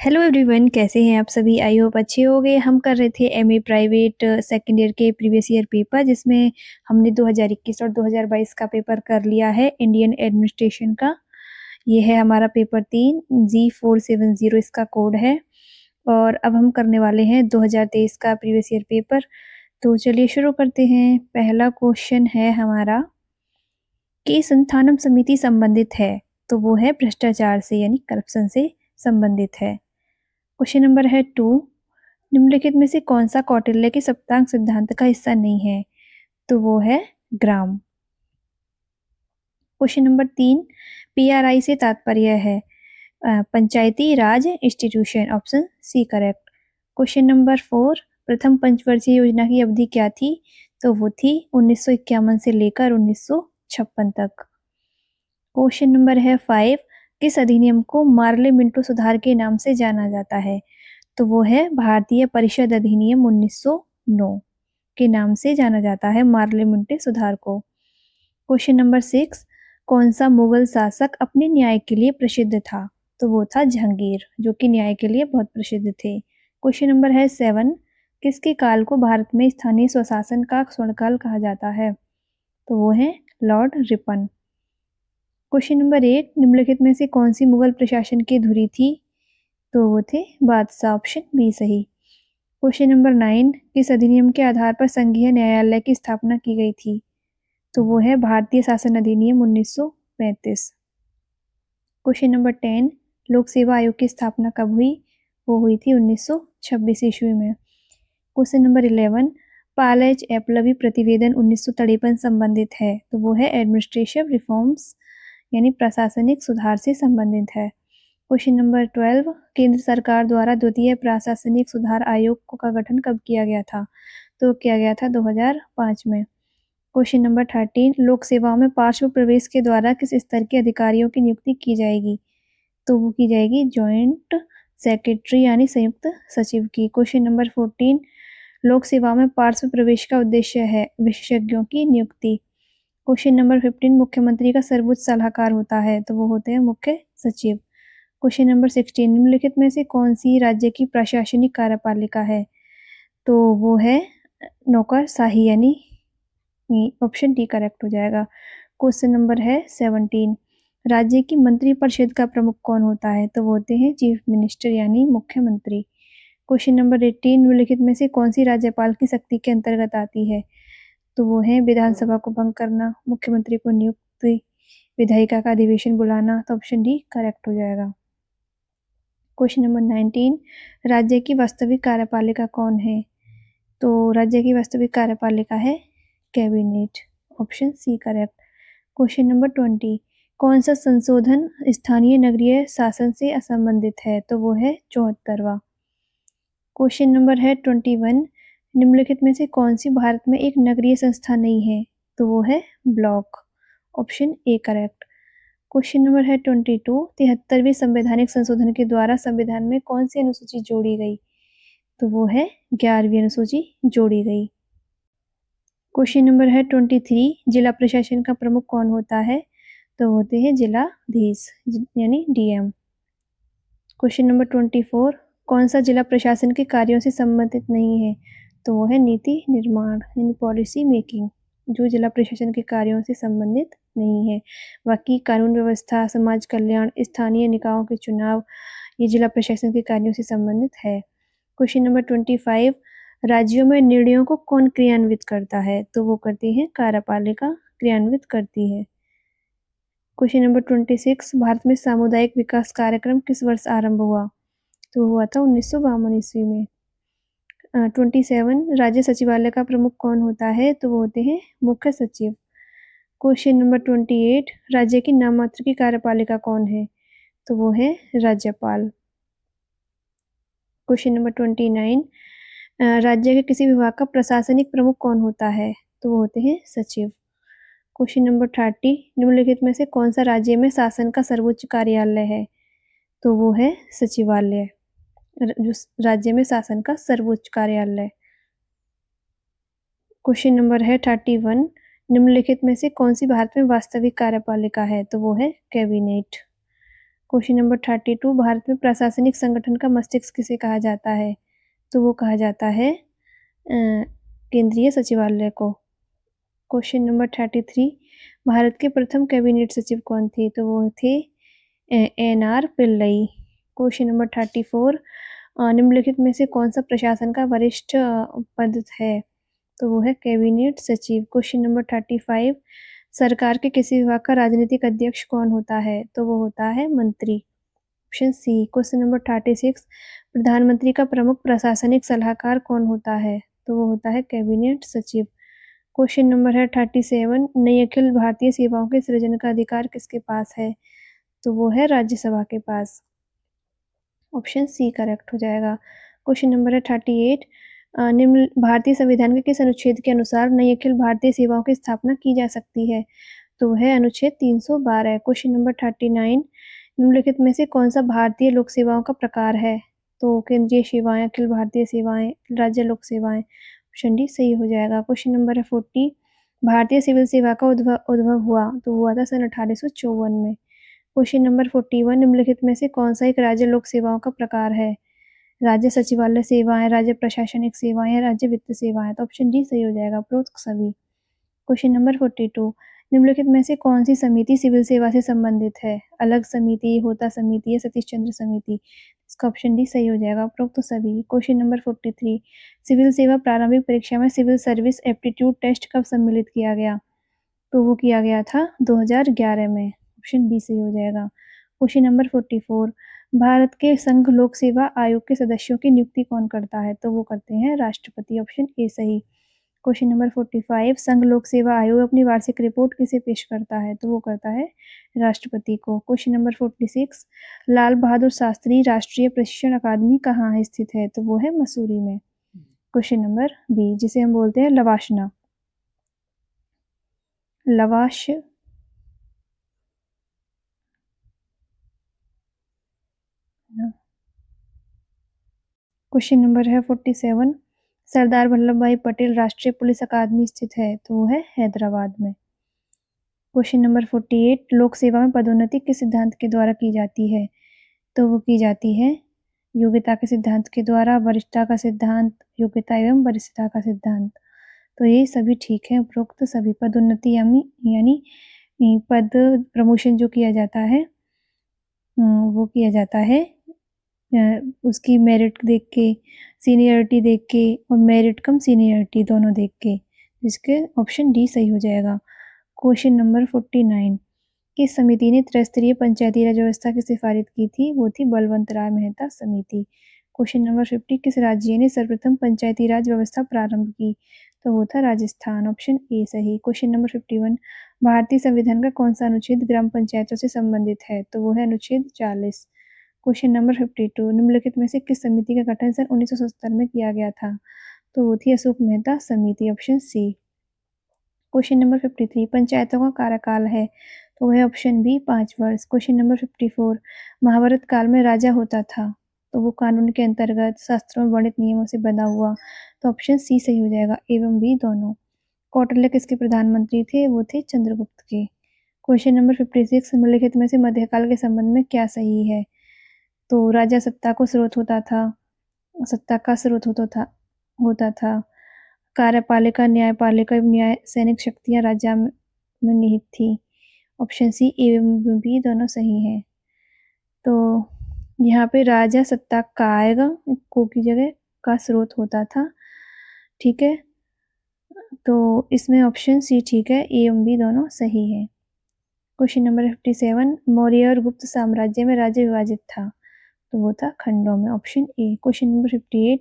Hello everyone, कैसे हैं आप सभी? आई होप अच्छे होंगे। हम कर रहे थे एमए प्राइवेट सेकंड ईयर के प्रीवियस ईयर पेपर, जिसमें हमने 2021 और 2022 का पेपर कर लिया है इंडियन एडमिनिस्ट्रेशन का। ये है हमारा पेपर 3, G470 इसका कोड है। और अब हम करने वाले हैं 2023 का प्रीवियस ईयर पेपर। तो चलिए शुरू करते हैं। पहला क्वेश्चन है हमारा कि संस्थानम समिति संबंधित है, तो वो है भ्रष्टाचार से यानी करप्शन से संबंधित है। क्वेश्चन नंबर है 2, निम्नलिखित में से कौन सा कौटिल्य के सप्तांग सिद्धांत का हिस्सा नहीं है, तो वो है ग्राम। क्वेश्चन नंबर 3, पीआरआई से तात्पर्य है पंचायती राज इंस्टीट्यूशन, ऑप्शन सी करेक्ट। क्वेश्चन नंबर 4, प्रथम पंचवर्षीय योजना की अवधि क्या थी, तो वो थी 1951 से लेकर 1956 तक। क्वेश्चन नंबर है 5, किस अधिनियम को मार्ले मिंटो सुधार के नाम से जाना जाता है, तो वो है भारतीय परिषद अधिनियम 1909 के नाम से जाना जाता है मार्ले मिंटो सुधार को। क्वेश्चन नंबर 6, कौन सा मुगल शासक अपने न्याय के लिए प्रसिद्ध था, तो वो था जहांगीर, जो कि न्याय के लिए बहुत प्रसिद्ध थे। क्वेश्चन नंबर है 7, किसके काल को भारत में स्थानीय स्वशासन का स्वर्णकाल कहा जाता है, तो वो है लॉर्ड रिपन। क्वेश्चन नंबर 8, निम्नलिखित में से कौन सी मुगल प्रशासन की धुरी थी, तो वो थे बादशाह, ऑप्शन बी सही। क्वेश्चन नंबर 9, किस अधिनियम के आधार पर संघीय न्यायालय की स्थापना की गई थी, तो वो है भारतीय शासन अधिनियम 1935। क्वेश्चन नंबर 10, लोक सेवा आयोग की स्थापना कब हुई, वो हुई थी 1926 ईस्वी में। क्वेश्चन नंबर 11, पालेज एपलवी प्रतिवेदन 1953 संबंधित है, तो वो है एडमिनिस्ट्रेटिव रिफॉर्म्स यानी प्रशासनिक सुधार से संबंधित है। क्वेश्चन नंबर 12, केंद्र सरकार द्वारा द्वितीय प्रशासनिक सुधार आयोग का गठन कब किया गया था, तो किया गया था 2005 में। क्वेश्चन नंबर 13, लोक सेवाओं में पार्श्व प्रवेश के द्वारा किस स्तर के अधिकारियों की नियुक्ति की जाएगी, तो वो की जाएगी जॉइंट सेक्रेटरी यानी संयुक्त सचिव की। क्वेश्चन नंबर 14, लोक सेवाओं में पार्श्व प्रवेश का उद्देश्य है विशेषज्ञों की नियुक्ति। क्वेश्चन नंबर 15, मुख्यमंत्री का सर्वोच्च सलाहकार होता है, तो वो होते हैं मुख्य सचिव। क्वेश्चन नंबर 16, निम्नलिखित में से कौन सी राज्य की प्रशासनिक कार्यपालिका है, तो वो है नौकरशाही यानी ऑप्शन डी करेक्ट हो जाएगा। क्वेश्चन नंबर है 17, राज्य की मंत्रिपरिषद का प्रमुख कौन होता है, तो वो होते हैं चीफ मिनिस्टर यानी मुख्यमंत्री। क्वेश्चन नंबर 18, निम्नलिखित में से कौन सी राज्यपाल की शक्ति के अंतर्गत आती है, तो वो है विधानसभा को भंग करना, मुख्यमंत्री को नियुक्ति, विधायिका का अधिवेशन बुलाना, तो ऑप्शन डी करेक्ट हो जाएगा। क्वेश्चन नंबर 19, राज्य की वास्तविक कार्यपालिका कौन है, तो राज्य की वास्तविक कार्यपालिका है कैबिनेट, ऑप्शन सी करेक्ट। क्वेश्चन नंबर 20, कौन सा संशोधन स्थानीय नगरीय शासन से असंबंधित है, तो वो है 74वां। क्वेश्चन नंबर है 21, निम्नलिखित में से कौन सी भारत में एक नगरीय संस्था नहीं है, तो वो है block, option A correct. Question number है 22, 73वें संवैधानिक संशोधन के द्वारा संविधान में कौन सी अनुसूची जोड़ी गई, तो वो है 11वीं अनुसूची जोड़ी गई। क्वेश्चन नंबर है 23, जिला प्रशासन का प्रमुख कौन होता है, तो होते हैं जिलाधीश यानी डीएम। क्वेश्चन नंबर 24, कौन सा जिला प्रशासन के कार्यों से संबंधित नहीं है, तो वो है नीति निर्माण यानी पॉलिसी मेकिंग, जो जिला प्रशासन के कार्यों से संबंधित नहीं है। बाकी कानून व्यवस्था, समाज कल्याण, स्थानीय निकायों के चुनाव, ये जिला प्रशासन के कार्यों से संबंधित है। क्वेश्चन नंबर 25, राज्यों में निर्णयों को कौन क्रियान्वित करता है, तो वो करती है कार्यपालिका क्रियान्वित करती है। क्वेश्चन नंबर 26, भारत में सामुदायिक विकास कार्यक्रम किस वर्ष आरंभ हुआ, तो हुआ था 1952 ईस्वी में। 27, राज्य सचिवालय का प्रमुख कौन होता है, तो वो होते हैं मुख्य सचिव। क्वेश्चन नंबर 28, राज्य की नाम मात्र की कार्यपालिका कौन है, तो वो है राज्यपाल। क्वेश्चन नंबर 29, राज्य के किसी विभाग का प्रशासनिक प्रमुख कौन होता है, तो वो होते हैं सचिव। क्वेश्चन नंबर 30, निम्नलिखित में से कौन सा राज्य में शासन का सर्वोच्च कार्यालय है, तो वो है सचिवालय, जो राज्य में शासन का सर्वोच्च कार्यालय। क्वेश्चन नंबर है 31, निम्नलिखित में से कौन सी भारत में वास्तविक कार्यपालिका है, तो वो है कैबिनेट। क्वेश्चन नंबर 32, भारत में प्रशासनिक संगठन का मस्तिष्क किसे कहा जाता है? तो वो कहा जाता है केंद्रीय सचिवालय को। क्वेश्चन नंबर 33, भारत के प्रथम कैबिनेट सचिव कौन थे? तो वो थे NR पिल्लई। क्वेश्चन नंबर 34, निम्नलिखित में से कौन सा प्रशासन का वरिष्ठ पद है? तो वो है कैबिनेट सचिव। क्वेश्चन नंबर 35, सरकार के किसी विभाग का राजनीतिक अध्यक्ष कौन होता है? तो वो होता है मंत्री। Option C. क्वेश्चन नंबर 36, प्रधानमंत्री का प्रमुख प्रशासनिक सलाहकार कौन होता है? तो वो होता है कैबिनेट सचिव। क्वेश्चन नंबर है 37, नई अखिल भारतीय सेवाओं के सृजन का अधिकार किसके पास है? तो वो है राज्यसभा के पास। ऑप्शन सी करेक्ट हो जाएगा। क्वेश्चन नंबर है 38, निम्न भारतीय संविधान के किस अनुच्छेद के अनुसार नई अखिल भारतीय सेवाओं की स्थापना की जा सकती है? तो वह है अनुच्छेद 312। क्वेश्चन नंबर 39, निम्नलिखित में से कौन सा भारतीय लोक सेवाओं का प्रकार है? तो केंद्रीय सेवाएं, अखिल भारतीय सेवाएं, राज्य लोक सेवाएं। ऑप्शन डी सही हो जाएगा। क्वेश्चन नंबर है 40, भारतीय सिविल सेवा का उद्भव हुआ तो हुआ था सन 1854 में। क्वेश्चन नंबर 41, निम्नलिखित में से कौन सा एक राज्य लोक सेवाओं का प्रकार है? राज्य सचिवालय सेवाएं, राज्य प्रशासनिक सेवाएं, राज्य वित्त सेवाएं। तो ऑप्शन डी सही हो जाएगा, उपरोक्त सभी। क्वेश्चन नंबर 42, निम्नलिखित में से कौन सी समिति सिविल सेवा से संबंधित है? अलग समिति, होता समिति या सतीश चंद्र समिति? इसका ऑप्शन डी सही हो जाएगा, उपरोक्त सभी। क्वेश्चन नंबर 43, सिविल सेवा प्रारंभिक परीक्षा में सिविल सर्विस एप्टीट्यूड टेस्ट कब सम्मिलित किया गया? तो वो किया गया था 2011 में। ऑप्शन बी सही हो जाएगा। क्वेश्चन नंबर 44, भारत के संघ लोक सेवा आयोग के सदस्यों की नियुक्ति कौन करता है? तो वो करते हैं राष्ट्रपति। ऑप्शन ए सही। क्वेश्चन नंबर 45, संघ लोक सेवा आयोग अपनी वार्षिक रिपोर्ट किसे पेश करता है? तो वो करता है राष्ट्रपति को। क्वेश्चन नंबर 46, लाल बहादुर शास्त्री राष्ट्रीय प्रशिक्षण अकादमी कहाँ स्थित है? तो वो है मसूरी में। क्वेश्चन नंबर बी, जिसे हम बोलते हैं लवाशना, लवाश क्वेश्चन नंबर है 47, सरदार वल्लभ भाई पटेल राष्ट्रीय पुलिस अकादमी स्थित है? तो वो है हैदराबाद में। क्वेश्चन नंबर 48, लोक सेवा में पदोन्नति किस सिद्धांत के द्वारा की जाती है? तो वो की जाती है योग्यता के सिद्धांत के द्वारा, वरिष्ठता का सिद्धांत, योग्यता एवं वरिष्ठता का सिद्धांत। तो ये सभी ठीक है, उपरोक्त सभी। पदोन्नति यानी पद प्रमोशन जो किया जाता है वो किया जाता है उसकी मेरिट देख के, सीनियरिटी देख के, और मेरिट कम सीनियरिटी दोनों देख के। जिसके ऑप्शन डी सही हो जाएगा। क्वेश्चन नंबर 49, किस समिति ने त्रिस्तरीय पंचायती राज व्यवस्था की सिफारिश की थी? वो थी बलवंत राय मेहता समिति। क्वेश्चन नंबर 50, किस राज्य ने सर्वप्रथम पंचायती राज व्यवस्था प्रारंभ की? तो वो था राजस्थान। ऑप्शन ए सही। क्वेश्चन नंबर 51, भारतीय संविधान का कौन सा अनुच्छेद ग्राम पंचायतों से संबंधित है? तो वो है अनुच्छेद 40। क्वेश्चन नंबर 52, निम्नलिखित में से किस समिति का गठन सन 1970 में किया गया था? तो वो थी अशोक मेहता समिति। Option C. क्वेश्चन नंबर 53, पंचायतों का कार्यकाल है? तो वह ऑप्शन बी 5 वर्ष। क्वेश्चन नंबर 54, महाभारत काल में राजा होता था? तो वो कानून के अंतर्गत शास्त्रों में वर्णित नियमों से बना हुआ। तो ऑप्शन सी सही हो जाएगा, एवं बी दोनों। कौटिल्य किसके प्रधानमंत्री थे? वो थे चंद्रगुप्त के। क्वेश्चन नंबर 56, निम्नलिखित में से मध्यकाल के संबंध में क्या सही है? तो राजा सत्ता का स्रोत होता था। कार्यपालिका, न्यायपालिका एवं न्याय सैनिक शक्तियां राज्य में निहित थी। ऑप्शन सी एवं बी दोनों सही हैं। तो यहाँ पे राजा सत्ता का आएगा, को की जगह का स्रोत होता था। ठीक है, तो इसमें ऑप्शन सी ठीक है, ए एवं बी दोनों सही है। क्वेश्चन नंबर 57, मौर्य और गुप्त साम्राज्य में राज्य विभाजित था? तो वो था खंडों में। Option a. Question number 58,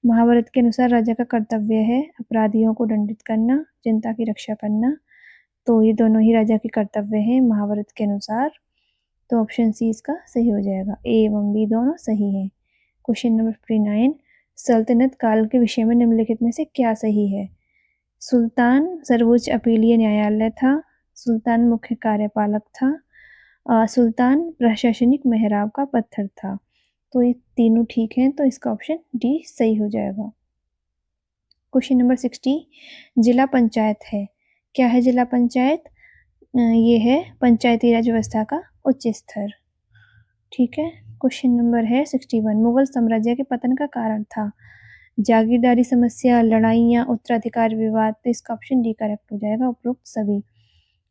Mahabharata के अनुसार राजा का कर्तव्य है अपराधियों को दंडित करना, जनता की रक्षा करना। तो ये दोनों ही राजा के कर्तव्य हैं महाभारत के अनुसार। तो ऑप्शन सी इसका सही हो जाएगा, ए एवं बी दोनों सही है। क्वेश्चन नंबर 59, सल्तनत काल के विषय में निम्नलिखित में से क्या सही है? सुल्तान सर्वोच्च अपीलीय न्यायालय था, सुल्तान मुख्य कार्यपालक था, सुल्तान प्रशासनिक मेहराब का पत्थर था। तो ये तीनों ठीक हैं, तो इसका ऑप्शन डी सही हो जाएगा। क्वेश्चन नंबर 60, जिला पंचायत है? क्या है जिला पंचायत? ये है पंचायती राज व्यवस्था का उच्च स्तर। ठीक है। क्वेश्चन नंबर है 61, मुगल साम्राज्य के पतन का कारण था। जागीरदारी समस्या, लड़ाइयाँ, उत्तराधिकार विवाद। तो इसका ऑप्शन डी करेक्ट हो जाएगा, उपरोक्त सभी।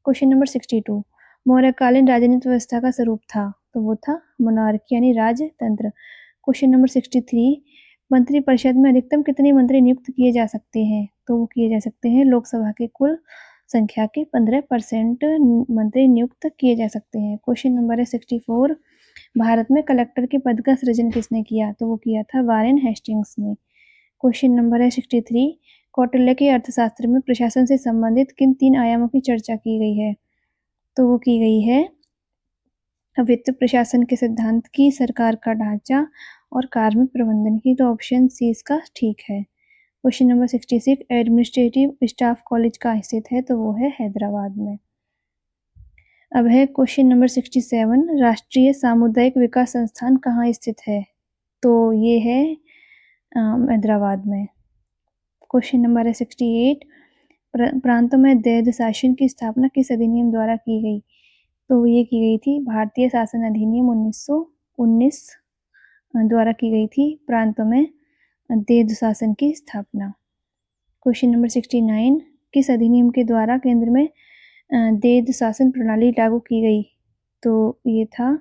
क्वेश्चन नंबर 62, मौर्यकालीन राजनीतिक व्यवस्था का स्वरूप था। तो वो था मोनार्की यानी राजतंत्र। क्वेश्चन नंबर 63, मंत्रिपरिषद में अधिकतम कितने मंत्री नियुक्त किए जा सकते हैं। तो वो किए जा सकते हैं लोकसभा के कुल संख्या के 15% मंत्री नियुक्त किए जा सकते हैं। क्वेश्चन नंबर है 64, भारत में कलेक्टर के पद का सृजन किसने किया। तो वो किया था वारेन हेस्टिंग्स ने। क्वेश्चन नंबर है 63, कौटिल्य के अर्थशास्त्र में प्रशासन से संबंधित किन 3 आयामों की चर्चा की गई है। तो वो की गई है वित्त प्रशासन के सिद्धांत की, सरकार का ढांचा और कार्मिक प्रबंधन की। तो ऑप्शन सी इसका ठीक है। Question number 66, administrative staff college कहाँ स्थित है। तो वो है हैदराबाद में। अब है क्वेश्चन नंबर 67, राष्ट्रीय सामुदायिक विकास संस्थान कहाँ स्थित है। तो ये है हैदराबाद में। क्वेश्चन नंबर है 68, प्रांतों में द्वैध शासन की स्थापना किस अधिनियम द्वारा की गई। तो ये की गई थी भारतीय शासन अधिनियम 1919 द्वारा की गई थी प्रांतों में द्वैध शासन की स्थापना। क्वेश्चन नंबर 69, किस अधिनियम के द्वारा केंद्र में द्वैध शासन प्रणाली लागू की गई। तो ये था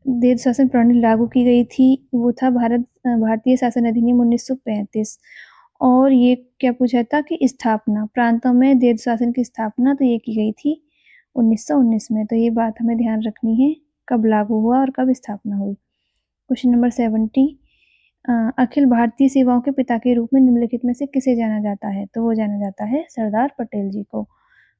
द्वैध शासन प्रणाली लागू की गई थी, वो था भारतीय शासन अधिनियम 1935। और ये क्या पूछा था कि स्थापना, प्रांतों में द्वैध शासन की स्थापना तो ये की गई थी 1919 में। तो ये बात हमें ध्यान रखनी है, कब लागू हुआ और कब स्थापना हुई। क्वेश्चन नंबर 70, अखिल भारतीय सेवाओं के पिता के रूप में निम्नलिखित में से किसे जाना जाता है। तो वो जाना जाता है सरदार पटेल जी को।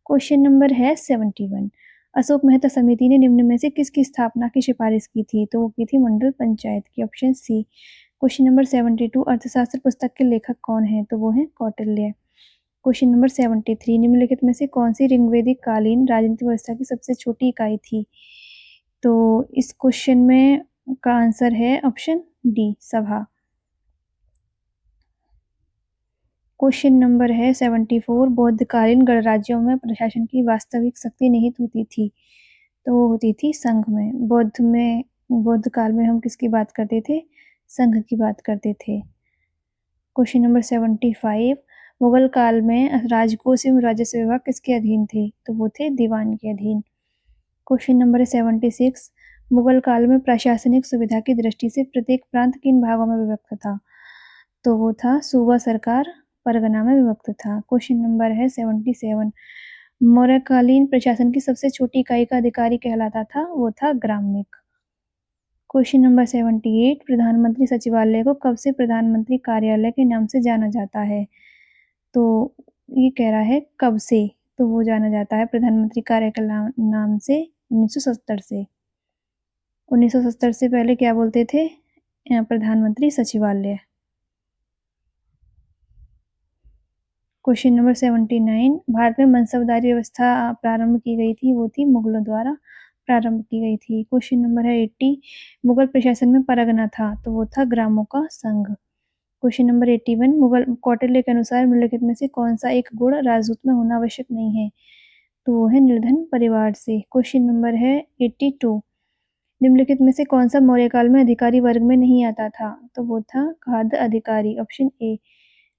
क्वेश्चन नंबर है 71, अशोक मेहता समिति ने निम्न में से किसकी स्थापना की सिफारिश की थी। तो वो की थी मंडल पंचायत की, ऑप्शन सी। क्वेश्चन नंबर 72, अर्थशास्त्र पुस्तक के लेखक कौन है। तो वो है कौटिल्य। क्वेश्चन नंबर 73, निम्नलिखित में से कौन सी ऋग्वैदिक कालीन राजनीतिक व्यवस्था की सबसे छोटी इकाई थी। तो इस क्वेश्चन में का आंसर है ऑप्शन डी, सभा। क्वेश्चन नंबर है 74, बौद्धकालीन गणराज्यों में प्रशासन की वास्तविक शक्ति निहित होती थी। तो वो होती थी संघ में। बौद्ध काल में हम किसकी बात करते थे, संघ की बात करते थे। क्वेश्चन नंबर 75, मुगल काल में राजकोष एवं राजस्व विभाग किसके अधीन थे। तो वो थे दीवान के अधीन। क्वेश्चन नंबर 76, मुगल काल में प्रशासनिक सुविधा की दृष्टि से प्रत्येक प्रांत किन भागों में विभक्त था। तो वो था सूबा सरकार परगना में विभक्त था। क्वेश्चन नंबर है 77, मौर्यकालीन प्रशासन की सबसे छोटी इकाई का अधिकारी कहलाता था, वो था ग्रामिक। क्वेश्चन नंबर 78, प्रधानमंत्री सचिवालय को कब से प्रधानमंत्री कार्यालय के नाम से जाना जाता है। तो ये कह रहा है कब से, तो वो जाना जाता है प्रधानमंत्री कार्यालय के नाम से 1970 से। 1970 से पहले क्या बोलते थे, प्रधानमंत्री सचिवालय। क्वेश्चन नंबर 79, भारत में मनसबदारी व्यवस्था प्रारंभ की गई थी, वो थी मुगलों द्वारा प्रारंभ की गई थी। क्वेश्चन नंबर है 80, मुगल प्रशासन में परगना था। तो वो था ग्रामों का संघ। क्वेश्चन नंबर 81, मुगल कौटिल्य के अनुसार निम्नलिखित में से कौन सा एक गुण राजदूत में होना आवश्यक नहीं है। तो वो है निर्धन परिवार से। क्वेश्चन नंबर है 82, निम्नलिखित में से कौन सा मौर्यकाल में अधिकारी वर्ग में नहीं आता था। तो वो था खाद्य अधिकारी, option a.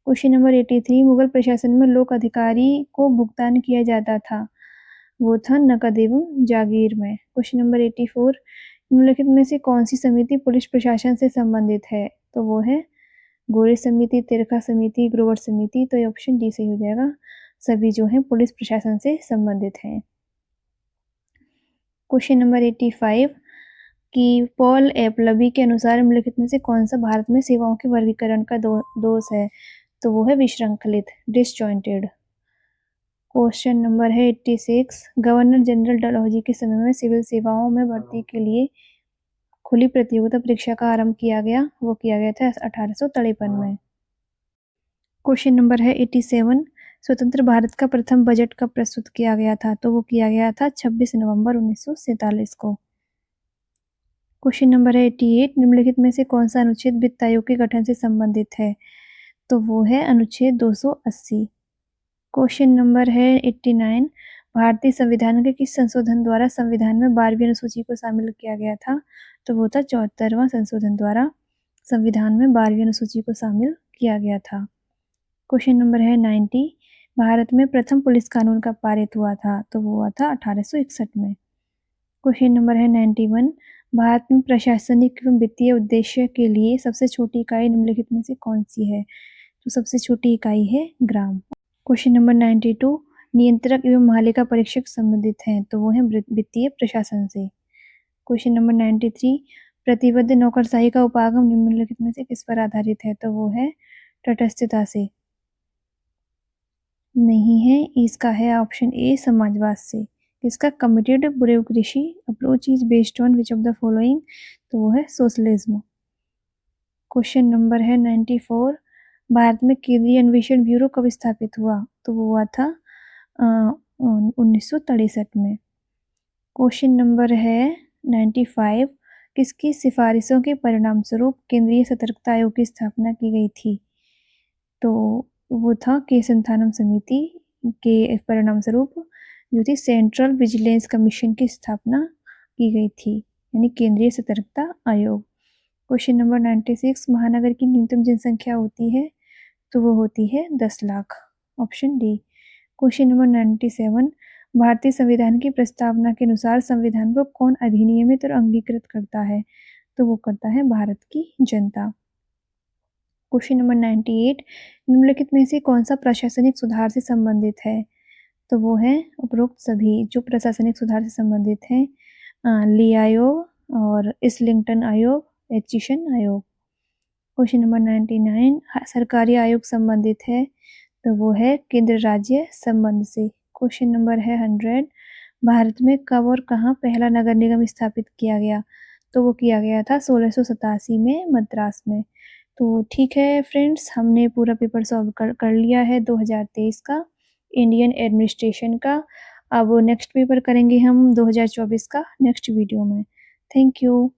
Question number 83, Mughal प्रशासन में लोक अधिकारी को भुगतान किया जाता था, वो था नकद एवं जागीर में। क्वेश्चन नंबर 84, निम्नलिखित में से कौन सी समिति पुलिस प्रशासन से संबंधित है। तो वो है गोरे समिति, तिरका समिति, ग्रोवर समिति। तो ये ऑप्शन डी सही हो जाएगा, सभी जो है पुलिस प्रशासन से संबंधित हैं। क्वेश्चन नंबर 85, कि पॉल एपलबी के अनुसार निम्नलिखित में से कौन सा भारत में सेवाओं के वर्गीकरण का दोष है। तो वो है विश्रृंखलित, डिसजॉइंटेड। क्वेश्चन नंबर है 86, गवर्नर जनरल डलहौजी के समय में सिविल सेवाओं में भर्ती के लिए खुली प्रतियोगिता परीक्षा का आरंभ किया गया, वो किया गया था 1853 में। क्वेश्चन नंबर है 87, स्वतंत्र भारत का प्रथम बजट कब प्रस्तुत किया गया था। तो वो किया गया था 26 नवंबर 1947 को। क्वेश्चन नंबर है 88, निम्नलिखित में से कौन सा अनुच्छेद वित्त आयोग के गठन से संबंधित है। तो वो है अनुच्छेद 280। क्वेश्चन नंबर है 89, भारतीय संविधान के किस संशोधन द्वारा संविधान में 12वीं अनुसूची को शामिल किया गया था? तो वो था 74वां संशोधन द्वारा संविधान में 12वीं अनुसूची को शामिल किया गया था। क्वेश्चन नंबर है 90। भारत में प्रथम पुलिस कानून कब पारित हुआ था? तो वो हुआ था 1861 में। क्वेश्चन नंबर है 91। भारत में प्रशासनिक एवं वित्तीय उद्देश्य के लिए सबसे छोटी इकाई निम्नलिखित में से कौन सी है? तो सबसे छोटी इकाई है ग्राम। Question number 92। नियंत्रक एवं महालेखा परीक्षक संबंधित हैं, तो वो हैं वित्तीय प्रशासन से। Question number 93। प्रतिबद्ध नौकरशाही का उपागम निम्नलिखित में से किस पर आधारित है? तो वो है तटस्थता से। नहीं है, इसका है ऑप्शन ए समाजवाद से। इसका committed bureaucracy approach is based on which of the following? तो वो है सोशलिज्म। क्वेश्चन नंबर है 94। भारत में केंद्रीय अन्वेषण ब्यूरो कब स्थापित हुआ? तो वो हुआ था 1963 में। क्वेश्चन नंबर है 95। किसकी सिफारिशों के परिणाम स्वरूप केंद्रीय सतर्कता आयोग की स्थापना की गई थी? तो वो था केशंथानम समिति के परिणाम स्वरूप जो थी सेंट्रल विजिलेंस कमीशन की स्थापना की गई थी, यानी केंद्रीय सतर्कता आयोग। Question number 96। महानगर की न्यूनतम जनसंख्या होती है? तो वो होती है 10 lakh, option D. Question number 97। भारतीय संविधान की प्रस्तावना के अनुसार संविधान को कौन अधिनियमित और अंगीकृत करता है? तो वो करता है भारत की जनता। Question number 98। निम्नलिखित में से कौन सा प्रशासनिक सुधार से संबंधित है? तो वो है उपरोक्त सभी जो प्रशासनिक सुधार से संबंधित हैं, ली आयोग और इस्लिंगटन आयोग, एचिसन आयोग। Question number 99। सरकारी आयोग संबंधित है? तो वो है केंद्र राज्य संबंध से। क्वेश्चन नंबर है 100। भारत में कब और कहाँ पहला नगर निगम स्थापित किया गया? तो वो किया गया था 1687 में मद्रास में। तो ठीक है फ्रेंड्स, हमने पूरा पेपर सॉल्व कर लिया है 2023 का इंडियन एडमिनिस्ट्रेशन का। अब नेक्स्ट पेपर करेंगे हम 2024 का नेक्स्ट वीडियो में। Thank you.